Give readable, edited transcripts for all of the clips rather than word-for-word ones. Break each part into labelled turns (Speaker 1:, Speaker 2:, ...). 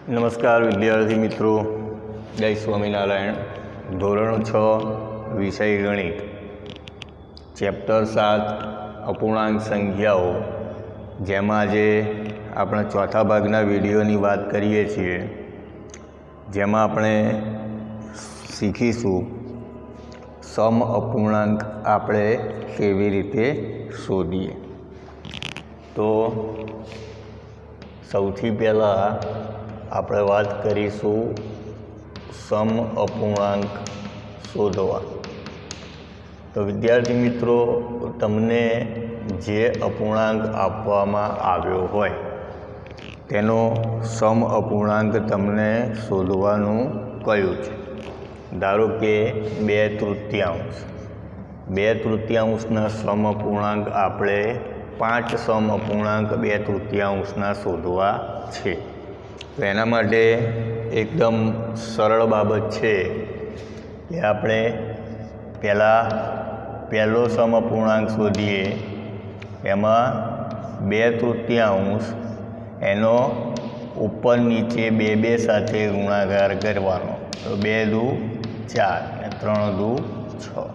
Speaker 1: નમસ્કાર વિદ્યાર્થી મિત્રો, જય સ્વામિનારાયણ. ધોરણ 6 વિષય ગણિત, ચેપ્ટર 7 અપૂર્ણાંક સંખ્યાઓ, જેમાં આજે આપણે ચોથા ભાગના વિડીયોની વાત કરીએ છીએ, જેમાં આપણે શીખીશું સમ અપૂર્ણાંક આપણે કેવી રીતે શોધીએ. તો સૌથી પહેલાં આપણે વાત કરીશું સમ અપૂર્ણાંક શોધવા. તો વિદ્યાર્થી મિત્રો, તમને જે અપૂર્ણાંક આપવામાં આવ્યો હોય તેનો સમ અપૂર્ણાંક તમને શોધવાનું કહ્યું છે. ધારો કે 2/3. 2/3 સમ અપૂર્ણાંક આપણે 5 સમ અપૂર્ણાંક 2/3 શોધવા છે. તો એના માટે એકદમ સરળ બાબત છે કે આપણે પહેલો સમ અપૂર્ણાંક શોધીએ. એમાં 2/3 એનો ઉપર નીચે 2 સાથે ગુણાકાર કરવાનો. તો 2 દુ 4 અને 3 દુ 6.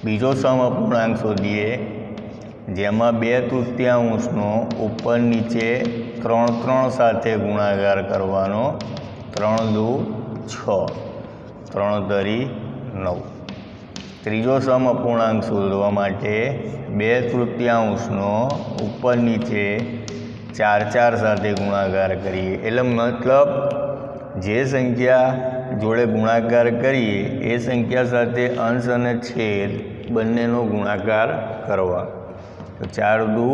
Speaker 1: બીજો સમ અપૂર્ણાંક શોધીએ, જેમાં 2/3 ઉપર નીચે 3 સાથે ગુણાકાર કરવાનો. 3 દુ 6, 3 તરી 9. ત્રીજો સમ અપૂર્ણાંક શોધવા માટે 2/3 ઉપર નીચે 4 સાથે ગુણાકાર કરીએ. એટલે મતલબ જે સંખ્યા જોડે ગુણાકાર કરીએ એ સંખ્યા સાથે અંશ અને છેદ બંનેનો ગુણાકાર કરવા. તો 4 દુ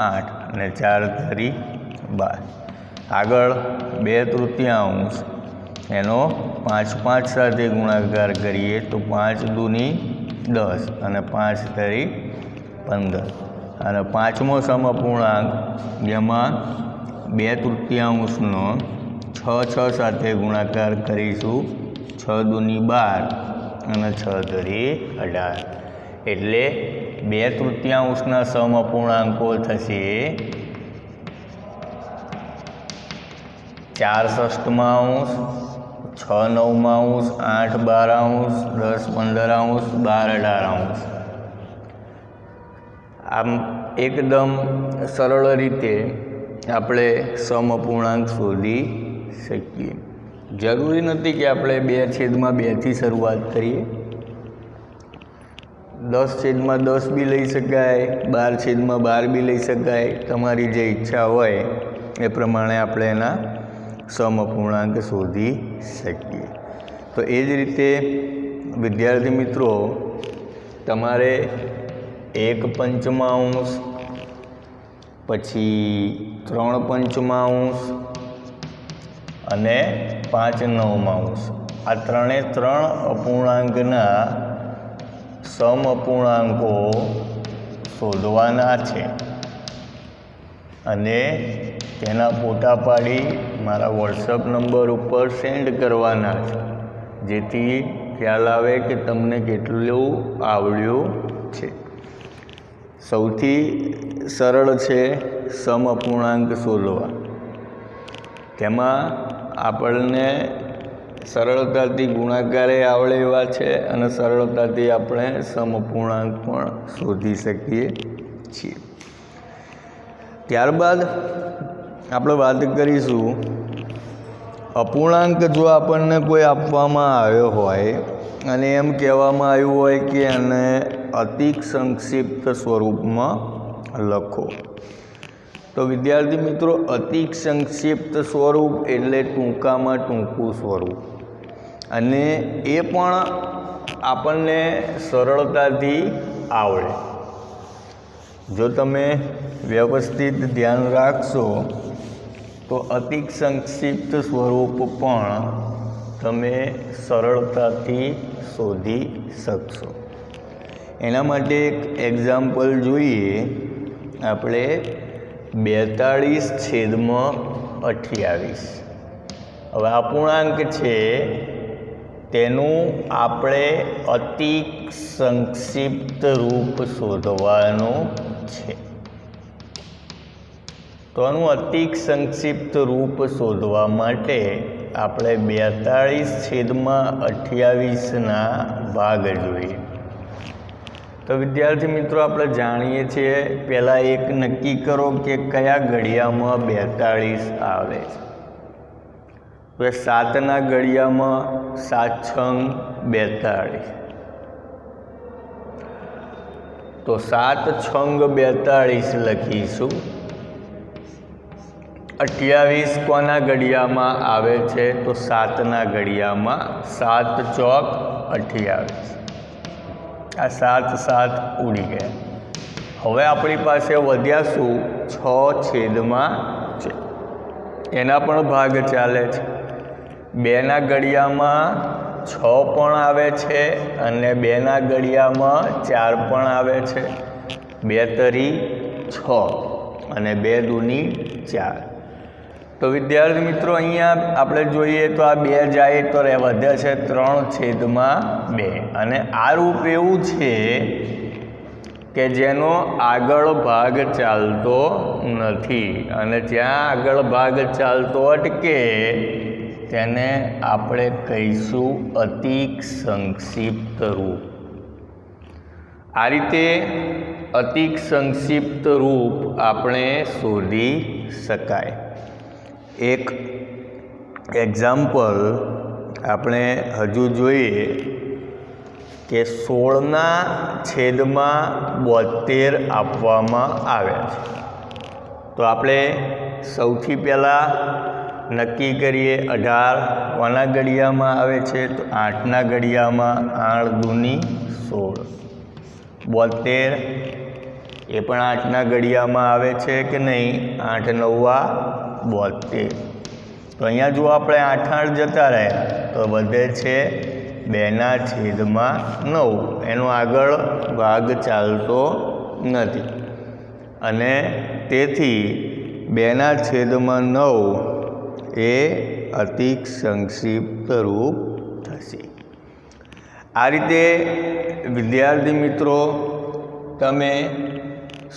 Speaker 1: 8 અને 4 તરી 12. આગળ 2/3 એનો 5 સાથે ગુણાકાર કરીએ તો 5 દુની 10 અને 5 તરી 15. અને પાંચમો સમ અપૂર્ણાંક, જેમાં 2/3 6 સાથે ગુણાકાર કરીશું. 6 દુની 12 અને 6 તરી 18. એટલે 2/3 સમ અપૂર્ણાંકો થશે 4 ષષ્ઠમાંશ, 6 નવમાંશ, 8 12અંશ, 10 15અંશ, 12 18અંશ. આમ એકદમ સરળ રીતે આપણે સમ અપૂર્ણાંક શોધી શકીએ. જરૂરી નથી કે આપણે 2/2 શરૂઆત કરીએ. 10/10 બી લઈ શકાય, 12/12 બી લઈ શકાય. તમારી જે ઈચ્છા હોય એ પ્રમાણે આપણે એના સમ અપૂર્ણાંક શોધી શકીએ. તો એ જ રીતે વિદ્યાર્થી મિત્રો, તમારે 1/5, પછી 3/5 અને 5/9 આ ત્રણે અપૂર્ણાંકના સમ અપૂર્ણાંકો શોધવાના છે અને તેના ફોટા પાડી મારા વોટ્સઅપ નંબર ઉપર સેન્ડ કરવાના છે, જેથી ખ્યાલ આવે કે તમને કેટલું આવડ્યું છે. સૌથી સરળ છે સમ અપૂર્ણાંક શોધવા. તેમાં આપણને સરળતાથી ગુણાકારે આવડે એવા છે અને સરળતાથી આપણે સમ અપૂર્ણાંક પણ શોધી શકીએ છીએ. ત્યારબાદ આપણે વાત કરીશું અપૂર્ણાંક. જો આપણને કોઈ આપવામાં આવ્યો હોય અને એમ કહેવામાં આવ્યું હોય કે એને અતિ સંક્ષિપ્ત સ્વરૂપમાં લખો, તો વિદ્યાર્થી મિત્રો, અતિ સંક્ષિપ્ત સ્વરૂપ એટલે ટૂંકામાં ટૂંકું સ્વરૂપ, અને એ પણ આપણને સરળતાથી આવડે. જો તમે વ્યવસ્થિત ધ્યાન રાખશો તો અતિ સંક્ષિપ્ત સ્વરૂપ પણ તમે સરળતાથી શોધી શકશો. એના માટે એક એક્ઝામ્પલ જોઈએ આપણે. 42/28. હવે અપૂર્ણાંક છે, તેનું આપણે અતિ સંક્ષિપ્ત રૂપ શોધવાનું છે. તો આનું અતિક સંક્ષિપ્ત રૂપ શોધવા માટે આપણે 42/28ના ભાગ જોઈએ. તો વિદ્યાર્થી મિત્રો, આપણે જાણીએ છીએ, પહેલાં એક નક્કી કરો કે કયા ઘડિયામાં 42 આવે છે. તો 7ના ઘડિયામાં 7 છંગ 42. તો 7 છંગ 42 લખીશું. 28 કોના ઘડિયામાં આવે છે? તો 7ના ઘડિયામાં. 7 ચોક 28. આ 7 7 ઉડી ગયા. હવે આપણી પાસે વધ્યા શું? 6/4. એના પણ ભાગ ચાલે છે. 2ના ઘડિયામાં 6 પણ આવે છે અને 2ના ઘડિયામાં 4 પણ આવે છે. 2 તરી 6 અને 2 દૂની 4. તો વિદ્યાર્થી મિત્રો, અહીંયા આપણે જોઈએ તો આ 2 જાય તો વધે છે 3/2. અને આ રૂપ એવું છે કે જેનો આગળ ભાગ ચાલતો નથી, અને જ્યાં આગળ ભાગ ચાલતો અટકે તેને આપણે કહીશું અતિક સંક્ષિપ્ત રૂપ. આ રીતે અતિક સંક્ષિપ્ત રૂપ આપણે શોધી શકાય. એક એક્ઝામ્પલ આપણે હજુ જોઈએ કે 16/72 આપવામાં આવ્યા છે. તો આપણે સૌથી પહેલાં નક્કી કરીએ. 18 કોના ઘડિયામાં આવે છે? તો 8ના ઘડિયામાં. 8 દૂની 16. 72 એ પણ 8ના ઘડિયામાં આવે છે કે નહીં? 8 9 72. તો અહીંયા જો આપણે 8 8 જતા રહ્યા તો વધે છે 2/9. એનો આગળ ભાગ ચાલતો નથી, અને તેથી 2/9 એ અતિક સંક્ષિપ્ત રૂપ થશે. આ રીતે વિદ્યાર્થી મિત્રો, તમે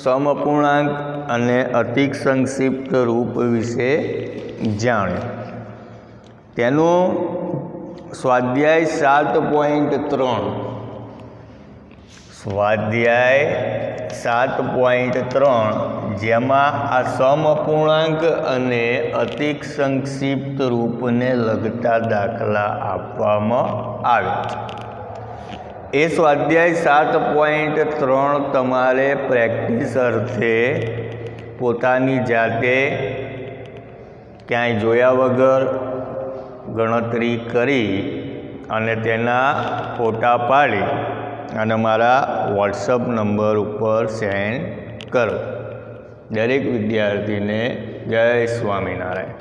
Speaker 1: સમઅપૂર્ણાંક અને અતિક સંક્ષિપ્ત રૂપ વિશે જાણ્યું. તેનું સ્વાધ્યાય 7.3 જેમાં આ સમઅપૂર્ણાંક અને અતિક સંક્ષિપ્ત રૂપને લગતા દાખલા આપવામાં આવે છે. એ સ્વાધ્યાય 7.3 તમારે પ્રેક્ટિસ અર્થે પોતાની જાતે ક્યાંય જોયા વગર ગણતરી કરી અને તેના ફોટા પાડી અને મારા વોટ્સઅપ નંબર ઉપર સેન્ડ કરો. દરેક વિદ્યાર્થીને જય સ્વામિનારાયણ.